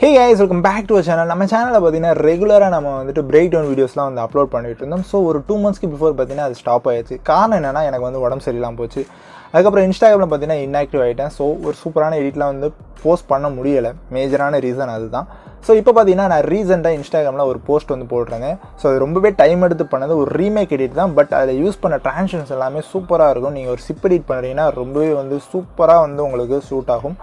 Hey guys, welcome back to our channel. நம்ம சேனல்ல பாத்தீங்கன்னா ரெகுலரா நம்ம வந்துட்டு பிரேக் டவுன் வீடியோஸ்லாம் வந்து அப்லோட் பண்ணிட்டு இருந்தோம். ஸோ ஒரு 2 months பிஃபோர் பாத்தீங்கன்னா அது ஸ்டாப் ஆயிடுச்சு. காரணம் என்னன்னா எனக்கு வந்து உடம்பு சரியில்லாம போச்சு. அதுக்கப்புறம் இன்ஸ்டாகிராமில் பார்த்தீங்கன்னா இன்ஆக்டிவ் ஆகிட்டேன். ஸோ ஒரு சூப்பரான எடிட்லாம் வந்து போஸ்ட் பண்ண முடியலை. மேஜரான ரீசன் அதுதான். ஸோ இப்போ பார்த்தீங்கன்னா நான் ரீசெண்டாக இன்ஸ்டாகிராமில் ஒரு போஸ்ட் வந்து போடுறேங்க. ஸோ அது ரொம்பவே டைம் எடுத்து பண்ணது ஒரு ரீமேக் எடிட் தான். பட் அதில் யூஸ் பண்ண ட்ரான்ஸ்லேஷன்ஸ் எல்லாமே சூப்பராக இருக்கும். நீங்கள் ஒரு சிப் எடிட் பண்ணுறீங்கன்னா ரொம்பவே வந்து சூப்பராக வந்து உங்களுக்கு சூட் ஆகும்.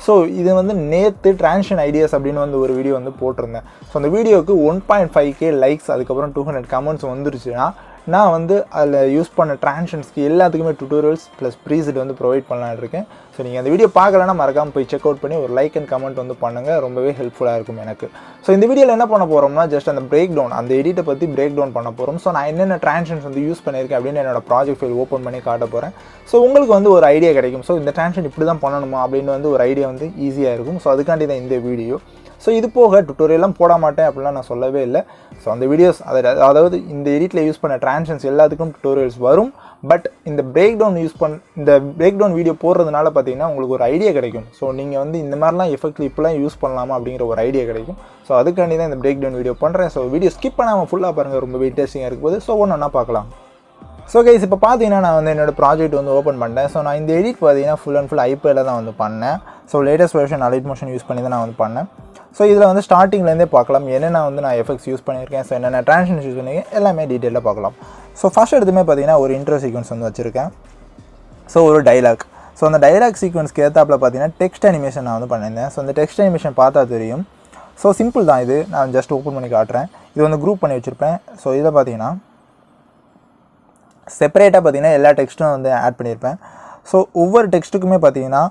ஸோ இது வந்து நேற்று ட்ரான்ஸ்லேஷன் ஐடியாஸ் அப்படின்னு வந்து ஒரு வீடியோ வந்து போட்டிருந்தேன். ஸோ அந்த வீடியோவுக்கு 1.5K லைக்ஸ் அதுக்கப்புறம் 200 கமெண்ட்ஸ் வந்துருச்சுன்னா நான் வந்து அதில் யூஸ் பண்ண ட்ரான்ஸ்லேஷன்ஸ்க்கு எல்லாத்துக்குமே டுட்டோரியல்ஸ் ப்ளஸ் ப்ரீசெட் வந்து ப்ரொவைட் பண்ணலான்னு இருக்கேன். ஸோ நீங்கள் அந்த வீடியோ பார்க்கலன்னா மறக்காமல் போய் செக் அவுட் பண்ணி ஒரு லைக் அண்ட் கமெண்ட் வந்து பண்ணுங்கள். ரொம்பவே ஹெல்ப்ஃபுல்லாக இருக்கும் எனக்கு. ஸோ இந்த வீடியோவில் என்ன பண்ண போகிறோம்னா ஜஸ்ட் அந்த பிரேக் டவுன் அந்த எடிட்டை பற்றி பிரேக் டவுன் பண்ண போகிறோம். ஸோ நான் என்னென்ன ட்ரான்ஸ்லேஷன்ஸ் வந்து யூஸ் பண்ணியிருக்கேன் அப்படின்னு என்னோட ப்ராஜெக்ட் ஃபைல் ஓப்பன் பண்ணி காட்ட போகிறேன். ஸோ உங்களுக்கு வந்து ஒரு ஐடியா கிடைக்கும். ஸோ இந்த ட்ரான்ஸ்லேஷன் இப்படி தான் பண்ணணுமா அப்படின்னு வந்து ஒரு ஐடியா வந்து ஈஸியாக இருக்கும். ஸோ அதுக்காண்டி தான் இந்த வீடியோ. ஸோ இது போக டுட்டோரியல்லாம் போட மாட்டேன் அப்படிலாம் நான் சொல்லவே இல்லை. ஸோ அந்த வீடியோஸ் அதாவது இந்த எடிட்டில் யூஸ் பண்ண ட்ரான்ஸ்லேஷன்ஸ் எல்லாத்துக்கும் டுட்டோரியல்ஸ் வரும். பட் இந்த பிரேக் டவுன் வீடியோ போடுறதுனால பார்த்தீங்கன்னா உங்களுக்கு ஒரு ஐடியா கிடைக்கும். ஸோ நீங்கள் வந்து இந்த மாதிரிலாம் எஃபெக்ட் இப்போலாம் யூஸ் பண்ணலாமா அப்படிங்கிற ஒரு ஐடியா கிடைக்கும். ஸோ அதுக்காண்டி தான் இந்த பிரேக் டவுன் வீடியோ பண்ணுறேன். ஸோ வீடியோ ஸ்கிப் பண்ணாமல் ஃபுல்லாக பாருங்கள், ரொம்பவே இன்ட்ரெஸ்டிங்காக இருக்கும்போது. ஸோ ஒன்றா பார்க்கலாம். ஸோ கைஸ் இப்போ பார்த்தீங்கன்னா நான் வந்து என்னோடய ப்ராஜெக்ட் வந்து ஓப்பன் பண்ணிட்டேன். ஸோ நான் இந்த எடிட் பார்த்தீங்கன்னா ஃபுல் அண்ட் ஃபுல் ஐபேடில் தான் வந்து பண்ணேன். So latest version allied motion use பண்ணி தான் நான் வந்து பண்ணேன். ஸோ இதில் வந்து ஸ்டார்டிங்லேருந்தே பார்க்கலாம் என்னென்ன வந்து நான் எஃபெக்ட்ஸ் யூஸ் பண்ணியிருக்கேன். ஸோ என்னென்ன ட்ரான்ஸ்லேஷன்ஸ் யூஸ் பண்ணியிருக்கேன் எல்லாமே டீட்டெயிலாக பார்க்கலாம். ஸோ ஃபஸ்ட் எடுத்துமே பார்த்தீங்கன்னா ஒரு இன்ட்ரோ சீக்வன்ஸ் வந்து வச்சுருக்கேன். ஸோ ஒரு டைலாக். ஸோ அந்த டைலாக் சீக்வன்ஸ்க்கு ஏற்றாப்பில் பார்த்தீங்கன்னா டெக்ஸ்ட் அனிமேஷன் நான் வந்து பண்ணியிருந்தேன். ஸோ அந்த டெக்ஸ்ட் அனிமேஷன் பார்த்தா தெரியும். ஸோ சிம்பிள் தான் இது. நான் ஜஸ்ட் ஓப்பன் பண்ணி காட்டுறேன். இது வந்து குரூப் பண்ணி வச்சுருப்பேன். ஸோ இதில் பார்த்தீங்கன்னா செப்பரேட்டாக பார்த்தீங்கன்னா எல்லா டெக்ஸ்ட்டும் வந்து ஆட் பண்ணியிருப்பேன். ஸோ ஒவ்வொரு டெக்ஸ்ட்டுக்குமே பார்த்தீங்கன்னா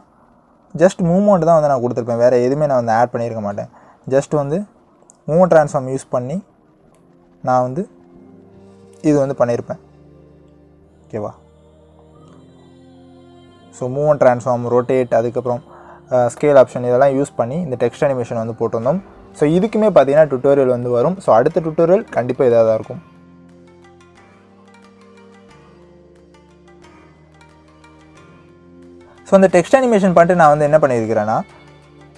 ஜஸ்ட் மூவ்மெண்ட் தான் வந்து நான் கொடுத்துருப்பேன். வேறு எதுவுமே நான் வந்து ஆட் பண்ணியிருக்க மாட்டேன். ஜஸ்ட் வந்து மூவ்மெண்ட் ட்ரான்ஸ்ஃபார்ம் யூஸ் பண்ணி நான் வந்து இது வந்து பண்ணியிருப்பேன். ஓகேவா? ஸோ மூவ்மெண்ட் ட்ரான்ஸ்ஃபார்ம், ரொட்டேட், அதுக்கப்புறம் ஸ்கேல் ஆப்ஷன் இதெல்லாம் யூஸ் பண்ணி இந்த டெக்ஸ்ட் அனிமேஷன் வந்து போட்டிருந்தோம். ஸோ இதுக்குமே பார்த்தீங்கன்னா டுட்டோரியல் வந்து வரும். ஸோ அடுத்த டுட்டோரியல் கண்டிப்பாக இதாக தான் இருக்கும். ஸோ அந்த டெக்ஸ்ட் அனிமேஷன் பண்ணிட்டு நான் வந்து என்ன பண்ணியிருக்கிறேன்னா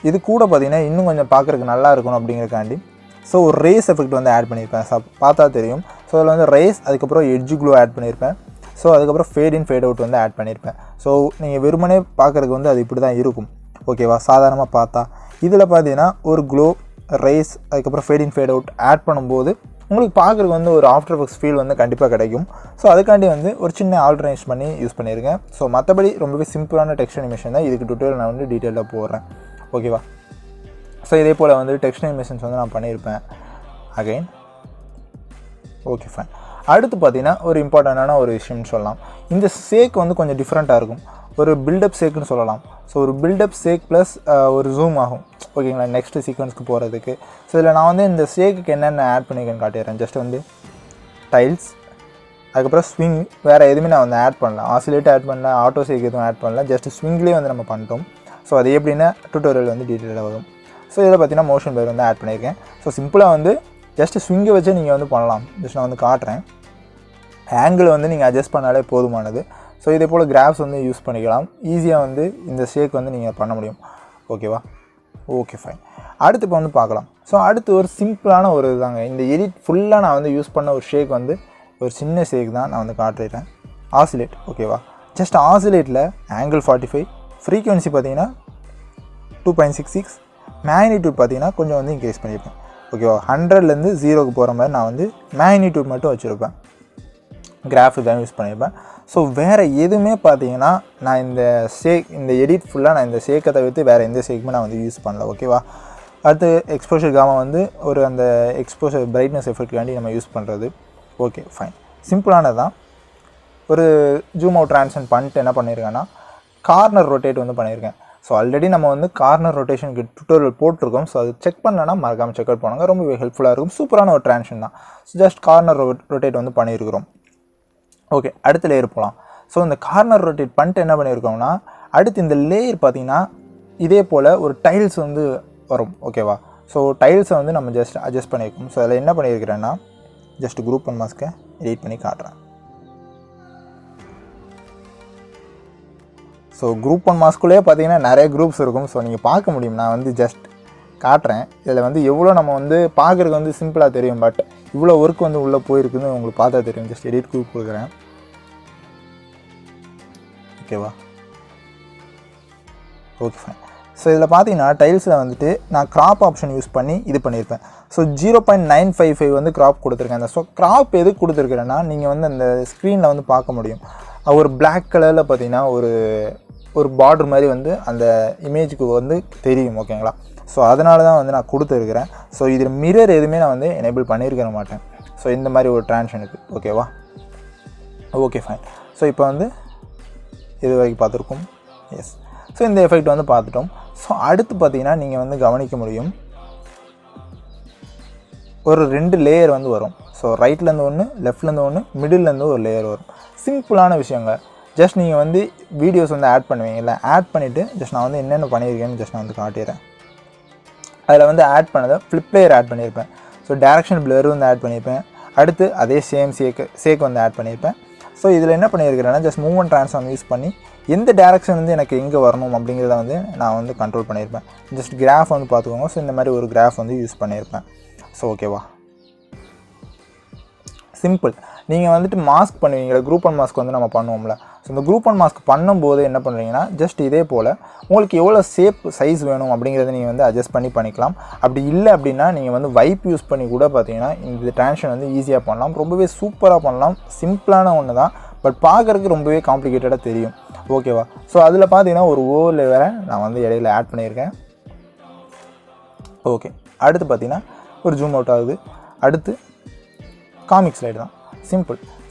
இது கூட பார்த்தீங்கன்னா இன்னும் கொஞ்சம் பார்க்குறதுக்கு நல்லா இருக்கணும் அப்படிங்கிறக்காண்டி ஸோ ஒரு ரேஸ் எஃபெக்ட் வந்து ஆட் பண்ணியிருப்பேன். பார்த்தா தெரியும். ஸோ அதில் வந்து ரேஸ் அதுக்கப்புறம் எட்ஜு க்ளோ ஆட் பண்ணியிருப்பேன். ஸோ அதுக்கப்புறம் ஃபேட் இன் ஃபேட் அவுட் வந்து ஆட் பண்ணியிருப்பேன். ஸோ நீங்கள் வெறுமனே பார்க்குறதுக்கு வந்து அது இப்படி தான் இருக்கும். ஓகேவா? சாதாரணமாக பார்த்தா இதில் பார்த்தீங்கன்னா ஒரு க்ளோ, ரேஸ் அதுக்கப்புறம் ஃபேட் இன் ஃபேட் அவுட் ஆட் பண்ணும்போது உங்களுக்கு பார்க்குறதுக்கு வந்து ஒரு ஆஃப்டர் எஃபெக்ட்ஸ் ஃபீல் வந்து கண்டிப்பாக கிடைக்கும். ஸோ அதுக்காண்டி வந்து ஒரு சின்ன ஆல்டர்னேஷன் பண்ணி யூஸ் பண்ணியிருக்கேன். ஸோ மற்றபடி ரொம்பவே சிம்பிளான டெக்ஸ்ட் அனிமேஷன் தான். இதுக்கு டுட்டோரியல் நான் வந்து டீட்டெயிலாக போடுறேன். ஓகேவா? ஸோ இதே போல் வந்து டெக்ஸ்ட் அனிமேஷன்ஸ் வந்து நான் பண்ணியிருப்பேன் அகைன். Okay fine. அடுத்து பார்த்தீங்கன்னா ஒரு இம்பார்ட்டண்ட்டான ஒரு விஷயம்னு சொல்லலாம். இந்த சேக் வந்து கொஞ்சம் டிஃப்ரெண்ட்டாக இருக்கும். ஒரு பில்டப் சேக்குன்னு சொல்லலாம். ஸோ ஒரு பில்டப் சேக் ப்ளஸ் ஒரு ஜூம் ஆகும். ஓகேங்களா? நெக்ஸ்ட்டு சீக்வன்ஸ்க்கு போகிறதுக்கு. ஸோ இதில் நான் வந்து இந்த சேக்குக்கு என்னென்ன ஆட் பண்ணியிருக்கேன்னு காட்டிடுறேன். ஜஸ்ட் வந்து டைல்ஸ் அதுக்கப்புறம் ஸ்விங், வேறு எதுவுமே நான் வந்து ஆட் பண்ணல. ஆசிலேட் ஆட் பண்ணல, ஆட்டோ சேக் எதுவும் ஆட் பண்ணல. ஜஸ்ட் ஸ்விங்லேயே வந்து நம்ம பண்ணிட்டோம். ஸோ அது எப்படின்னா டுட்டோரியல் வந்து டீட்டெயிலாக வரும். ஸோ இதில் பார்த்தீங்கன்னா மோஷன் பேர் வந்து ஆட் பண்ணியிருக்கேன். ஸோ சிம்பிளாக வந்து ஜஸ்ட் ஸ்விங்கை வச்சு நீங்கள் வந்து பண்ணலாம். ஜஸ்ட் நான் வந்து காட்டுறேன். ஆங்கிள் வந்து நீங்கள் அட்ஜஸ்ட் பண்ணாலே போதுமானது. ஸோ இதே போல் கிராஃப்ஸ் வந்து யூஸ் பண்ணிக்கலாம். ஈஸியாக வந்து இந்த ஷேக் வந்து நீங்கள் பண்ண முடியும். ஓகேவா? Okay fine. அடுத்து இப்போ வந்து பார்க்கலாம். ஸோ அடுத்து ஒரு சிம்பிளான ஒரு இதுதாங்க. இந்த எடிட் ஃபுல்லாக நான் வந்து யூஸ் பண்ண ஒரு ஷேக் வந்து ஒரு சின்ன ஷேக் தான் நான் வந்து காட்டுறேன். ஆசிலேட். ஓகேவா? ஜஸ்ட் ஆசிலேட்டில் ஆங்கிள் 45, ஃப்ரீக்வன்சி பார்த்தீங்கன்னா 2.66, மேக்னிடியூட் பார்த்தீங்கன்னா கொஞ்சம் வந்து இன்க்ரீஸ் பண்ணியிருப்பேன். ஓகேவா? 100லேருந்து 0க்கு போகிற மாதிரி நான் வந்து மேக்னிடியூட் மட்டும் வச்சுருப்பேன். கிராஃப் தான் யூஸ் பண்ணியிருப்பேன். ஸோ வேறு எதுவுமே பார்த்தீங்கன்னா நான் இந்த எடிட் ஃபுல்லாக நான் இந்த ஷேக்கை தவிர்த்து வேறு எந்த ஷேக்குமே நான் வந்து யூஸ் பண்ணல. ஓகேவா? அடுத்து எக்ஸ்போஷர் காமா வந்து ஒரு அந்த எக்ஸ்போஷர் பிரைட்னஸ் எஃபெக்ட்காண்டி நம்ம யூஸ் பண்ணுறது. Okay fine. சிம்பிளானது தான். ஒரு ஜூம் அவுட் ட்ரான்ஸ்ஃபார்ம் பண்ணிட்டு என்ன பண்ணியிருக்கேன்னா கார்னர் ரொட்டேட் வந்து பண்ணியிருக்கேன். ஸோ ஆல்ரெடி நம்ம வந்து கார்னர் ரொட்டேஷனுக்கு டுட்டோரியல் போட்டிருக்கோம். ஸோ அது செக் பண்ணலன்னா மறக்காமல் செக் அவுட் பண்ணுங்கள். ரொம்ப ஹெல்ப்ஃபுல்லாக இருக்கும். சூப்பரான ஒரு ட்ரான்ஸ்ஃபார்ம் தான். ஸோ ஜஸ்ட் கார்னர் ரொட்டேட் வந்து பண்ணியிருக்கிறோம். ஓகே, அடுத்த லேயர் போகலாம். ஸோ இந்த கார்னர் ரொட்டேட் பண்ணிட்டு என்ன பண்ணியிருக்கோம்னா அடுத்து இந்த லேயர் பார்த்திங்கன்னா இதே போல் ஒரு டைல்ஸ் வந்து வரும். ஓகேவா? ஸோ டைல்ஸை வந்து நம்ம ஜஸ்ட் அட்ஜஸ்ட் பண்ணியிருக்கோம். ஸோ அதில் என்ன பண்ணியிருக்கிறேன்னா ஜஸ்ட் குரூப் அண்ட் மாஸ்க்கை எடிட் பண்ணி காட்டுறேன். ஸோ குரூப் ஒன் மாஸ்க்குள்ளேயே பார்த்தீங்கன்னா நிறைய குரூப்ஸ் இருக்கும். ஸோ நீங்கள் பார்க்க முடியும். நான் வந்து ஜஸ்ட் காட்டுறேன். இதில் வந்து எவ்வளோ நம்ம வந்து பார்க்குறதுக்கு வந்து சிம்பிளாக தெரியும், பட் இவ்வளோ ஒர்க் வந்து உள்ளே போயிருக்குன்னு உங்களுக்கு பார்த்தா தெரியும். ஜஸ்ட் எடிட் கொடுக்குறேன். ஓகேவா? Okay fine. ஸோ இதில் பார்த்தீங்கன்னா டைல்ஸில் வந்துட்டு நான் கிராப் ஆப்ஷன் யூஸ் பண்ணி இது பண்ணியிருப்பேன். ஸோ 0.955 வந்து கிராப் கொடுத்துருக்கேன். ஸோ கிராப் எதுக்கு கொடுத்துருக்குறேன்னா நீங்கள் வந்து அந்த ஸ்க்ரீனில் வந்து பார்க்க முடியும். ஒரு பிளாக் கலரில் பார்த்தீங்கன்னா ஒரு பார்டர் மாதிரி வந்து அந்த இமேஜுக்கு வந்து தெரியும். ஓகேங்களா? ஸோ அதனால தான் வந்து நான் கொடுத்துருக்குறேன். ஸோ இதில் மிரர் எதுவுமே நான் வந்து எனேபிள் பண்ணியிருக்க மாட்டேன். ஸோ இந்த மாதிரி ஒரு ட்ரான்ஷனுக்கு. ஓகேவா? Okay fine. ஸோ இப்போ வந்து இது வரைக்கும் பார்த்துருக்கோம். எஸ். ஸோ இந்த எஃபெக்ட் வந்து பார்த்துட்டோம். ஸோ அடுத்து பார்த்தீங்கன்னா நீங்கள் வந்து கவனிக்க முடியும், ஒரு 2 லேயர் வந்து வரும். ஸோ ரைட்லேருந்து ஒன்று, லெஃப்ட்லேருந்து ஒன்று, மிடில்லேருந்து ஒரு லேயர் வரும். சிம்பிளான விஷயங்க. ஜஸ்ட் நீங்கள் வந்து வீடியோஸ் வந்து ஆட் பண்ணுவீங்கல்ல, ஆட் பண்ணிவிட்டு ஜஸ்ட் நான் வந்து என்னென்ன பண்ணியிருக்கேன்னு ஜஸ்ட் நான் வந்து காட்டிடுறேன். அதில் வந்து ஆட் பண்ணதை ஃப்ளிப் லேயர் ஆட் பண்ணியிருப்பேன். ஸோ டேரக்ஷன் பிளர் வந்து ஆட் பண்ணியிருப்பேன். அடுத்து அதே சேம் சேக் வந்து ஆட் பண்ணியிருப்பேன். ஸோ இதில் என்ன பண்ணியிருக்கிறேன்னா ஜஸ்ட் மூவ்மெண்ட் ட்ரான்ஸ்ஃபார்ம் யூஸ் பண்ணி எந்த டேரக்ஷன் வந்து எனக்கு எங்கே வரணும் அப்படிங்கிறத வந்து நான் வந்து கண்ட்ரோல் பண்ணியிருப்பேன். ஜஸ்ட் கிராஃப் வந்து பார்த்துக்கோங்க. ஸோ இந்த மாதிரி ஒரு கிராஃப் வந்து யூஸ் பண்ணியிருப்பேன். ஸோ ஓகேவா? சிம்பிள். நீங்கள் வந்துட்டு மாஸ்க் பண்ணுவீங்களா, குரூப் அண்ட் மாஸ்க் வந்து நம்ம பண்ணுவோம்ல. ஸோ இந்த குரூப் அண்ட் மாஸ்க் பண்ணும்போது என்ன பண்ணுறீங்கன்னா ஜஸ்ட் இதே போல் உங்களுக்கு எவ்வளோ ஷேப் சைஸ் வேணும் அப்படிங்கிறத நீங்கள் வந்து அட்ஜஸ்ட் பண்ணிக்கலாம். அப்படி இல்லை அப்படின்னா நீங்கள் வந்து வைப் யூஸ் பண்ணி கூட பார்த்தீங்கன்னா இந்த ட்ரான்ஷன் வந்து ஈஸியாக பண்ணலாம். ரொம்பவே சூப்பராக பண்ணலாம். சிம்பிளான ஒன்று தான், பட் பார்க்குறதுக்கு ரொம்பவே காம்ப்ளிகேட்டடாக தெரியும். ஓகேவா? ஸோ அதில் பார்த்தீங்கன்னா ஒரு ஓவரில் வேறு நான் வந்து இடையில ஆட் பண்ணியிருக்கேன். ஓகே. அடுத்து பார்த்தீங்கன்னா ஒரு ஜூம் அவுட் ஆகுது. அடுத்து காமிக் ஸ்லைடு தான்.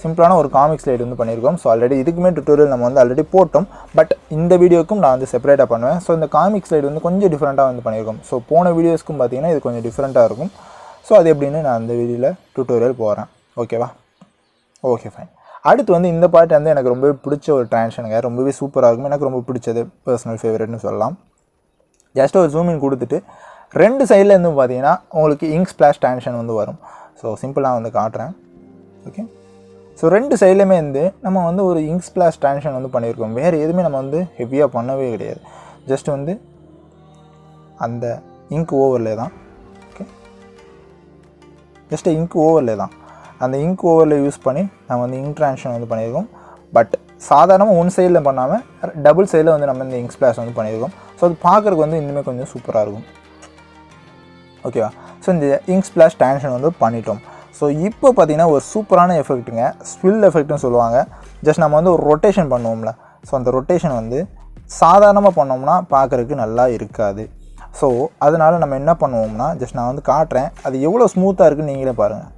சிம்பிளான ஒரு காமிக் ஸ்லைடு வந்து பண்ணியிருக்கோம். ஸோ ஆல்ரெடி இதுக்குமே டுட்டோரியல் நம்ம வந்து ஆல்ரெடி போட்டோம், பட் இந்த வீடியோக்கும் நான் வந்து செப்பரேட்டாக பண்ணுவேன். ஸோ இந்த காமிக் ஸ்லைடு வந்து கொஞ்சம் டிஃப்ரெண்ட்டாக வந்து பண்ணியிருக்கோம். ஸோ போன வீடியோஸ்க்கும் பார்த்தீங்கன்னா இது கொஞ்சம் டிஃப்ரெண்ட்டாக இருக்கும். ஸோ அது எப்படின்னு நான் அந்த வீடியோவில் டுட்டோரியல் போகிறேன். ஓகேவா? Okay fine. அடுத்து வந்து இந்த பார்ட் வந்து எனக்கு ரொம்பவே பிடிச்ச ஒரு ட்ரான்ஷனுங்க. ரொம்பவே சூப்பராக இருக்கும். எனக்கு ரொம்ப பிடிச்சது, பர்சனல் ஃபேவரட்னு சொல்லலாம். ஜஸ்ட் ஒரு ஜூமின் கொடுத்துட்டு 2 சைடில் இருந்து பார்த்தீங்கன்னா உங்களுக்கு இங்க் ஸ்பிளாஷ் ட்ரான்ஷன் வந்து வரும். ஸோ சிம்பிளாக வந்து காட்டுறேன். ஓகே. ஸோ 2 சைட்லையுமே வந்து நம்ம வந்து ஒரு இங்க் ஸ்பிளாஷ் ட்ரான்ஷன் வந்து பண்ணியிருக்கோம். வேறு எதுவுமே நம்ம வந்து ஹெவியாக பண்ணவே கிடையாது. ஜஸ்ட் வந்து அந்த இங்க் ஓவர்லே தான். ஓகே. ஜஸ்ட் இங்க் ஓவர்லே தான். அந்த இங்க் ஓவரில் யூஸ் பண்ணி நம்ம வந்து இங்க் ட்ரான்ஷன் வந்து பண்ணியிருக்கோம். பட் சாதாரணமாக ஒன் சைடில் பண்ணாமல் டபுள் சைடில் வந்து நம்ம இந்த இங்க் ஸ்பிளாஷ் வந்து பண்ணியிருக்கோம். ஸோ அது பார்க்குறதுக்கு வந்து இன்னுமே கொஞ்சம் சூப்பராக இருக்கும். ஓகேவா? ஸோ இந்த இங்க் ஸ்பிளாஷ் ட்ரான்ஷன் வந்து பண்ணிட்டோம். ஸோ இப்போ பார்த்தீங்கன்னா ஒரு சூப்பரான எஃபெக்ட்டுங்க, ஸ்வில் எஃபெக்ட்னு சொல்லுவாங்க. ஜஸ்ட் நம்ம வந்து ஒரு ரொட்டேஷன் பண்ணுவோம்ல. ஸோ அந்த ரொட்டேஷன் வந்து சாதாரணமாக பண்ணோம்னா பார்க்குறதுக்கு நல்லா இருக்காது. ஸோ அதனால் நம்ம என்ன பண்ணுவோம்னா ஜஸ்ட் நான் வந்து காட்டுறேன், அது எவ்வளோ ஸ்மூத்தாக இருக்குன்னு நீங்களே பாருங்கள்.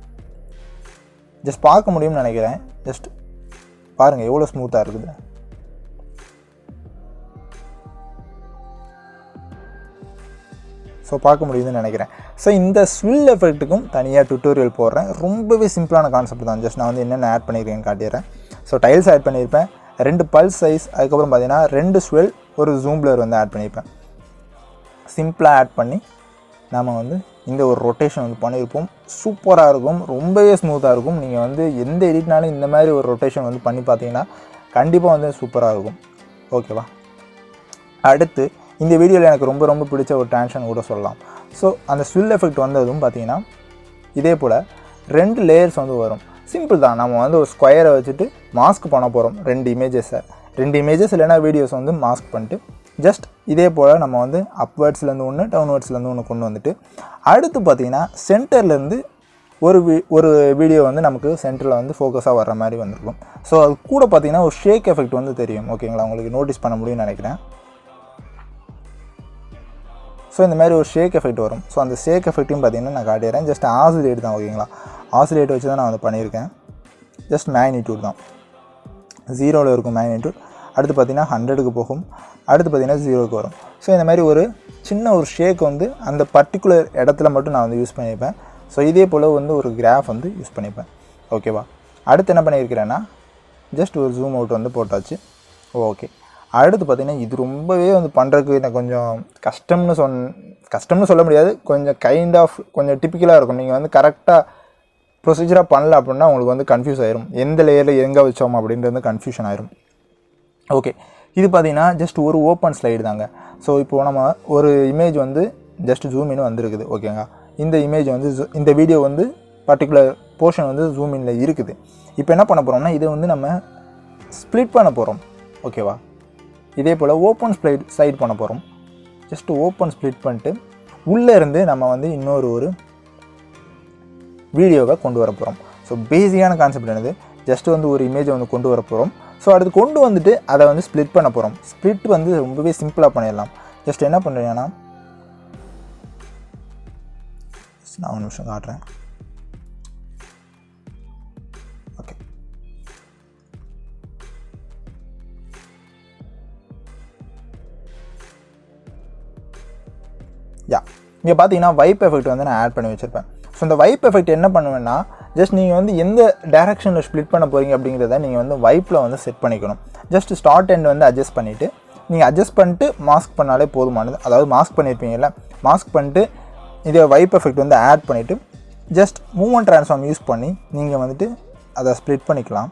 ஜஸ்ட் பார்க்க முடியும்னு நினைக்கிறேன். ஜஸ்ட் பாருங்கள் எவ்வளோ ஸ்மூத்தாக இருக்குது. ஸோ பார்க்க முடியுதுன்னு நினைக்கிறேன். ஸோ இந்த ஸ்வில் எஃபெக்ட்டுக்கும் தனியாக டுட்டோரியல் போடுறேன். ரொம்பவே சிம்பிளான கான்செப்ட் தான். ஜஸ்ட் நான் வந்து என்னென்ன ஆட் பண்ணியிருக்கேன்னு காட்டிடுறேன். ஸோ டைல்ஸ் ஆட் பண்ணியிருப்பேன், 2 பல்ஸ் சைஸ், அதுக்கப்புறம் பார்த்தீங்கன்னா 2 ஸ்வெல், ஒரு ஜூம் பிளர் வந்து ஆட் பண்ணியிருப்பேன். சிம்பிளாக ஆட் பண்ணி நாம் வந்து இந்த ஒரு ரொட்டேஷன் வந்து பண்ணியிருப்போம். சூப்பராக இருக்கும், ரொம்பவே ஸ்மூத்தாக இருக்கும். நீங்கள் வந்து எந்த எடிட்னாலும் இந்த மாதிரி ஒரு ரொட்டேஷன் வந்து பண்ணி பார்த்தீங்கன்னா கண்டிப்பாக வந்து சூப்பராக இருக்கும். ஓகேவா? அடுத்து இந்த வீடியோவில் எனக்கு ரொம்ப பிடிச்ச ஒரு ட்ரான்ஷன் கூட சொல்லலாம். ஸோ அந்த ஸ்வில் எஃபெக்ட் வந்ததும் பார்த்தீங்கன்னா இதே போல் 2 லேயர்ஸ் வந்து வரும். சிம்பிள் தான். நம்ம வந்து ஒரு ஸ்கொயரை வச்சுட்டு மாஸ்க் பண்ண போகிறோம். 2 இமேஜஸ் இல்லைனா வீடியோஸ் வந்து மாஸ்க் பண்ணிட்டு ஜஸ்ட் இதே போல் நம்ம வந்து அப்வேர்ட்ஸ்லேருந்து ஒன்று, டவுன்வேர்ட்ஸ்லேருந்து ஒன்று கொண்டு வந்துட்டு அடுத்து பார்த்திங்கன்னா சென்டர்லேருந்து ஒரு வீடியோ வந்து நமக்கு சென்டரில் வந்து ஃபோக்கஸாக வர்ற மாதிரி வந்திருக்கும். ஸோ அது கூட பார்த்திங்கன்னா ஒரு ஷேக் எஃபெக்ட் வந்து தெரியும். ஓகேங்களா? உங்களுக்கு நோட்டீஸ் பண்ண முடியும்னு நினைக்கிறேன். ஸோ இந்த மாதிரி ஒரு ஷேக் எஃபெக்ட் வரும். ஸோ அந்த ஷேக் எஃபெக்ட்டையும் பார்த்திங்கன்னா நான் காட்டிடுறேன். ஜஸ்ட் ஆசிலேட் தான். ஓகேங்களா? ஆசிலேட் வச்சு தான் நான் வந்து பண்ணியிருக்கேன். ஜஸ்ட் மேக்னிடியூட் தான், 0ல் இருக்கும் மேக்னிடியூட். அடுத்து பார்த்திங்கன்னா 100க்கு போகும். அடுத்து பார்த்திங்கன்னா 0க்கு வரும். ஸோ இந்த மாதிரி ஒரு சின்ன ஒரு ஷேக் வந்து அந்த பர்டிகுலர் இடத்துல மட்டும் நான் வந்து யூஸ் பண்ணியிருப்பேன். ஸோ இதே போல் வந்து ஒரு கிராஃப் வந்து யூஸ் பண்ணிப்பேன். ஓகேவா? அடுத்து என்ன பண்ணியிருக்கிறேன்னா ஜஸ்ட் ஒரு ஜூம் அவுட் வந்து போட்டாச்சு. ஓகே. அடுத்து பார்த்திங்கன்னா இது ரொம்பவே வந்து பண்ணுறதுக்கு எனக்கு கொஞ்சம் கஷ்டம்னு சொல்ல முடியாது, கொஞ்சம் கைண்ட் ஆஃப் கொஞ்சம் டிப்பிக்கலாக இருக்கும். நீங்கள் வந்து கரெக்டாக ப்ரொசீஜராக பண்ணல அப்படின்னா உங்களுக்கு வந்து கன்ஃபியூஸ் ஆயிரும். எந்த லேயரில் எங்கே வச்சோம் அப்படின்றது வந்து கன்ஃபியூஷன் ஆயிரும். ஓகே. இது பார்த்திங்கன்னா ஜஸ்ட் ஒரு ஓப்பன் ஸ்லைடு தாங்க. ஸோ இப்போது நம்ம ஒரு இமேஜ் வந்து ஜஸ்ட் ஜூம் இன் வந்திருக்குது ஓகேங்களா. இந்த இமேஜ் வந்து இந்த வீடியோ வந்து பர்டிகுலர் போர்ஷன் வந்து ஜூம் இனில் இருக்குது. இப்போ என்ன பண்ண போகிறோம்னா இதை வந்து நம்ம ஸ்ப்ளிட் பண்ண போகிறோம் ஓகேவா. இதே போல் ஓப்பன் ஸ்லைட் பண்ண போகிறோம். ஜஸ்ட் ஓப்பன் ஸ்ப்ளிட் பண்ணிட்டு உள்ளே இருந்து நம்ம வந்து இன்னொரு வீடியோவை கொண்டு வர போகிறோம். ஸோ பேசிக்கான கான்செப்ட் என்னது, ஜஸ்ட் வந்து ஒரு இமேஜை வந்து கொண்டு வர போகிறோம். ஸோ அடுத்து கொண்டு வந்துட்டு அதை வந்து ஸ்ப்ளிட் பண்ண போகிறோம். ஸ்ப்ளிட் வந்து ரொம்பவே சிம்பிளாக பண்ணிடலாம். ஜஸ்ட் என்ன பண்ணுறீங்கன்னா நான் ஒரு நிமிஷம் காட்டுறேன். ஓகே, இங்கே பார்த்தீங்கன்னா வைப் எஃபெக்ட் வந்து நான் ஆட் பண்ணி வச்சுருப்பேன். ஸோ இந்த வைப் எஃபெக்ட் என்ன பண்ணுவேன்னா ஜஸ்ட் நீங்கள் வந்து எந்த டேரெக்ஷனில் ஸ்ப்ளிட் பண்ண போகிறீங்க அப்படிங்கிறத நீங்கள் வந்து வைப்பில் வந்து செட் பண்ணிக்கணும். ஜஸ்ட் ஸ்டார்ட் எண்ட் வந்து அட்ஜஸ்ட் பண்ணிவிட்டு நீங்கள் அட்ஜஸ்ட் பண்ணிட்டு மாஸ்க் பண்ணாலே போதுமானது. அதாவது மாஸ்க் பண்ணியிருப்பீங்கல்ல, மாஸ்க் பண்ணிட்டு இதே வைப் எஃபெக்ட் வந்து ஆட் பண்ணிவிட்டு ஜஸ்ட் மூவ்மெண்ட் ட்ரான்ஸ்ஃபார்ம் யூஸ் பண்ணி நீங்கள் வந்துட்டு அதை ஸ்ப்ளிட் பண்ணிக்கலாம்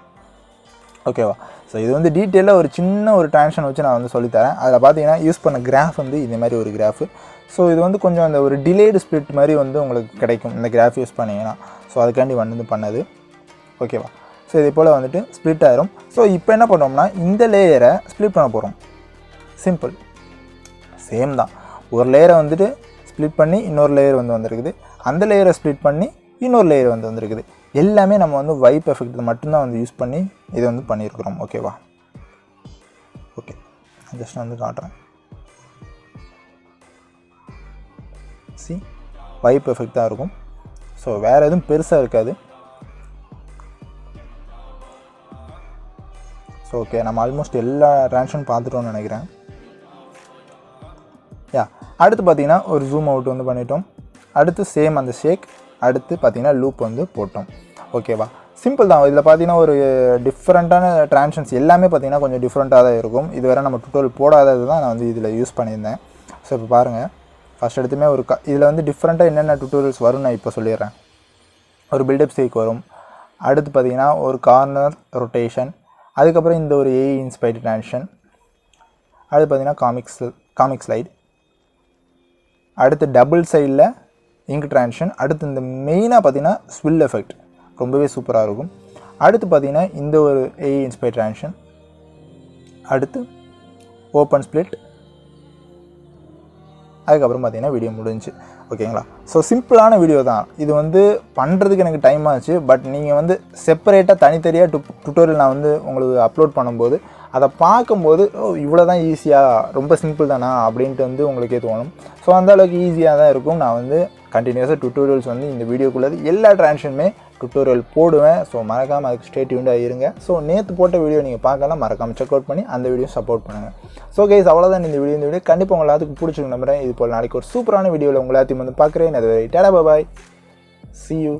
ஓகேவா. ஸோ இது வந்து டீட்டெயிலாக ஒரு சின்ன ஒரு ட்ரான்ஷன் வச்சு நான் வந்து சொல்லித்தரேன். அதில் பார்த்தீங்கன்னா யூஸ் பண்ண கிராஃப் வந்து இதே மாதிரி ஒரு கிராஃபு. ஸோ இது வந்து கொஞ்சம் அந்த ஒரு டிலேடு ஸ்ப்ளிட் மாதிரி வந்து உங்களுக்கு கிடைக்கும் இந்த கிராஃப் யூஸ் பண்ணிங்கன்னா. ஸோ அதுக்காண்டி வந்து பண்ணது ஓகேவா. ஸோ இதே போல் வந்துட்டு ஸ்ப்ளிட் ஆயிரும். ஸோ இப்போ என்ன பண்ணோம்னா இந்த லேயரை ஸ்ப்ளிட் பண்ண போகிறோம். சிம்பிள், சேம் தான். ஒரு லேயரை வந்துட்டு ஸ்ப்ளிட் பண்ணி இன்னொரு லேயர் வந்து வந்திருக்குது, அந்த லேயரை ஸ்ப்ளிட் பண்ணி இன்னொரு லேயர் வந்து வந்திருக்குது. எல்லாமே நம்ம வந்து வைப் எஃபெக்ட் மட்டும்தான் வந்து யூஸ் பண்ணி இதை வந்து பண்ணியிருக்கிறோம் ஓகேவா. ஓகே, ஜஸ்ட் வந்து காட்டுறேன். சி, வைப் எஃபெக்ட் தான் இருக்கும். ஸோ வேறு எதுவும் பெருசாக இருக்காது. ஸோ ஓகே, நம்ம ஆல்மோஸ்ட் எல்லா ட்ரான்ஷன் பார்த்துட்டோம்னு நினைக்கிறேன். அடுத்து பார்த்தீங்கன்னா ஒரு ஜூம் அவுட் வந்து பண்ணிட்டோம். அடுத்து சேம் அந்த ஷேக், அடுத்து பார்த்தீங்கன்னா லூப் வந்து போட்டோம் ஓகேவா. சிம்பிள் தான். இதில் பார்த்தீங்கன்னா ஒரு டிஃப்ரெண்ட்டான ட்ரான்ஷன்ஸ் எல்லாமே பார்த்தீங்கன்னா கொஞ்சம் டிஃப்ரெண்ட்டாக தான் இருக்கும். இது வேறு நம்ம டுட்டோரியல் போடாதது தான் நான் வந்து இதில் யூஸ் பண்ணியிருந்தேன். ஸோ இப்போ பாருங்கள், ஃபஸ்ட் எடுத்துமே ஒரு இதில் வந்து டிஃப்ரெண்ட்டாக என்னென்ன டுட்டோரியல்ஸ் வரும்னு நான் இப்போ சொல்லிடுறேன். ஒரு பில்டப் ஸ்டேக் வரும். அடுத்து பார்த்தீங்கன்னா ஒரு கார்னர் ரொட்டேஷன், அதுக்கப்புறம் இந்த ஒரு ஏஐ இன்ஸ்பைர்டு ட்ரான்ஷன், அடுத்து பார்த்தீங்கன்னா காமிக் ஸ்லைட், அடுத்து டபுள் சைடில் இங்க் ட்ரான்ஷன், அடுத்து இந்த மெயினாக பார்த்தீங்கன்னா ஸ்வில் எஃபெக்ட் ரொம்பவே சூப்பராக இருக்கும். அடுத்து பார்த்தீங்கன்னா இந்த ஒரு ஏஐ இன்ஸ்பைர்டு ட்ரான்ஷன், அடுத்து ஓப்பன் ஸ்ப்ளிட், அதுக்கப்புறம் பார்த்தீங்கன்னா வீடியோ முடிஞ்சு ஓகேங்களா. ஸோ சிம்பிளான வீடியோ தான் இது. வந்து பண்ணுறதுக்கு எனக்கு டைம் ஆச்சு. பட் நீங்கள் வந்து செப்பரேட்டாக தனித்தனியாக டுட்டோரியல் நான் வந்து உங்களுக்கு அப்லோட் பண்ணும்போது அதை பார்க்கும்போது இவ்வளோ தான் ஈஸியாக, ரொம்ப சிம்பிள் தானா அப்படின்ட்டு வந்து உங்களுக்கே தோணும். ஸோ அந்தளவுக்கு ஈஸியாக தான் இருக்கும். நான் வந்து கண்டினியூஸாக டுட்டோரியல்ஸ் வந்து இந்த வீடியோக்குள்ளது எல்லா ட்ரான்ஷனுமே டுட்டோரியல் போடுவேன். ஸோ மறக்காமல் அதுக்கு ஸ்டே டியூன்டாக இருங்க. ஸோ நேற்று போட்ட வீடியோ நீங்கள் பார்க்கலாம், மறக்காமல் செக் அவுட் பண்ணி அந்த வீடியோ சப்போர்ட் பண்ணுங்கள். ஸோ கைஸ், அவ்வளோதான் இந்த வீடியோ கண்டிப்பாக உங்கள் எல்லாத்துக்கும் பிடிச்சிருக்கு நம்புறேன். இது போல் நாளைக்கு ஒரு சூப்பரான வீடியோவில் உங்கள் எல்லாத்தையும் வந்து பார்க்குறேன். அது டாடா பாய், see you.